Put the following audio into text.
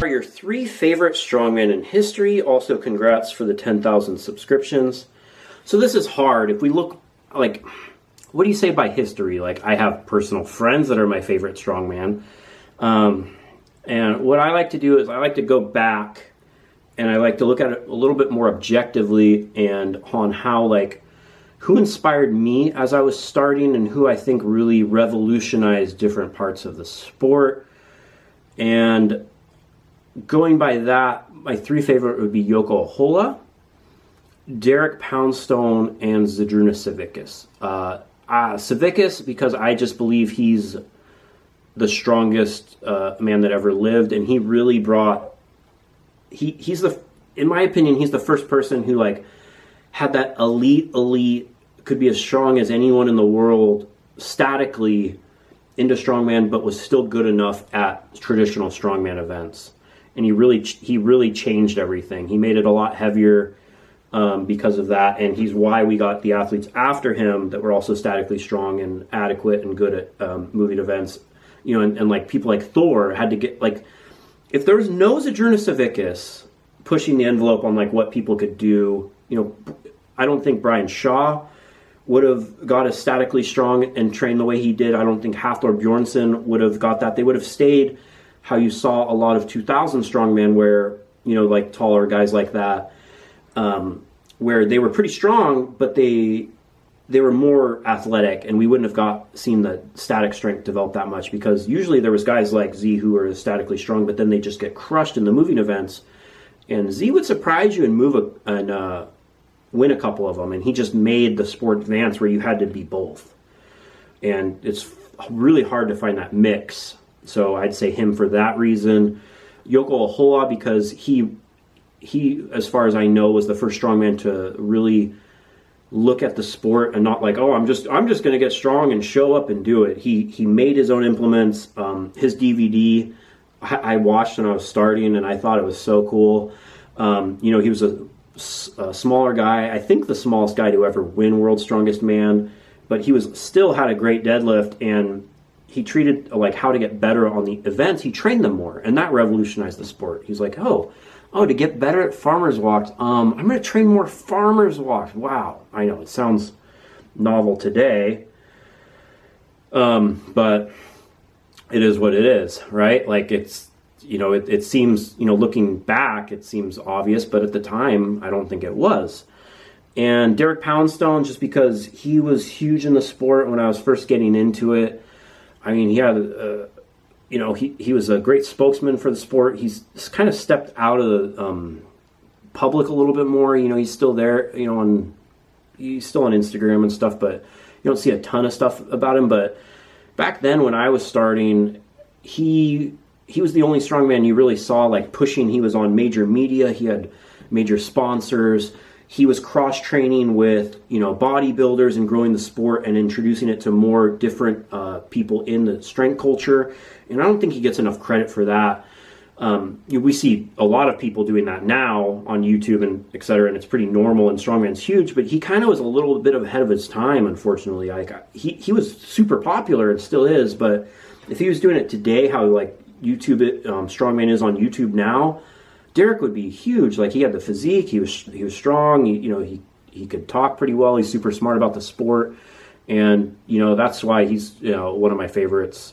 Are your 3 favorite strongmen in history? Also, congrats for the 10,000 subscriptions. So this is hard. If we look, like, what do you say by history? Like, I have personal friends that are my favorite strongman. And what I like to do is I like to go back and I like to look at it a little bit more objectively and on how, like, who inspired me as I was starting and who I think really revolutionized different parts of the sport. And going by that, my 3 favorite would be Yoko Ahola, Derek Poundstone, and Zydrunas Savickas. Savickas, because I just believe he's the strongest man that ever lived, and he really brought, he's the, in my opinion, he's the first person who, like, had that elite, could be as strong as anyone in the world statically into strongman, but was still good enough at traditional strongman events. And he really changed everything. He made it a lot heavier because of that, and he's why we got the athletes after him that were also statically strong and adequate and good at moving events. You know, and like people like Thor had to get, like, if there was no Zydrunas Savickas pushing the envelope on like what people could do, you know, I don't think Brian Shaw would have got as statically strong and trained the way he did. I don't think Hafthor Bjornsson would have got that. They would have stayed how you saw a lot of 2000 strongmen where, you know, like taller guys like that, where they were pretty strong, but they were more athletic, and we wouldn't have seen the static strength develop that much, because usually there was guys like Z who were statically strong, but then they just get crushed in the moving events. And Z would surprise you and win a couple of them, and he just made the sport advance where you had to be both. And it's really hard to find that mix. So I'd say him for that reason. Yoko Ahola, because he, as far as I know, was the first strongman to really look at the sport and not like, oh, I'm just going to get strong and show up and do it. He made his own implements. His DVD I watched when I was starting, and I thought it was so cool. You know, he was a smaller guy. I think the smallest guy to ever win World's Strongest Man, but he still had a great deadlift, and he treated like how to get better on the events. He trained them more, and that revolutionized the sport. He's like, oh, to get better at farmers walks, I'm going to train more farmers walks. Wow. I know it sounds novel today, but it is what it is, right? Like, it's, you know, it seems, you know, looking back, it seems obvious, but at the time, I don't think it was. And Derek Poundstone, just because he was huge in the sport when I was first getting into it. I mean, he had, you know, he was a great spokesman for the sport. He's kind of stepped out of the public a little bit more. You know, he's still there, you know, he's still on Instagram and stuff, but you don't see a ton of stuff about him. But back then when I was starting, he was the only strongman you really saw like pushing. He was on major media. He had major sponsors. He was cross-training with, you know, bodybuilders and growing the sport and introducing it to more different people in the strength culture. And I don't think he gets enough credit for that. We see a lot of people doing that now on YouTube and et cetera, and it's pretty normal, and strongman's huge, but he kind of was a little bit ahead of his time, unfortunately. Like, he was super popular and still is, but if he was doing it today, how like YouTube strongman is on YouTube now, Derek would be huge. Like, he had the physique, he was strong, you know, he could talk pretty well, he's super smart about the sport, and you know, that's why he's, you know, one of my favorites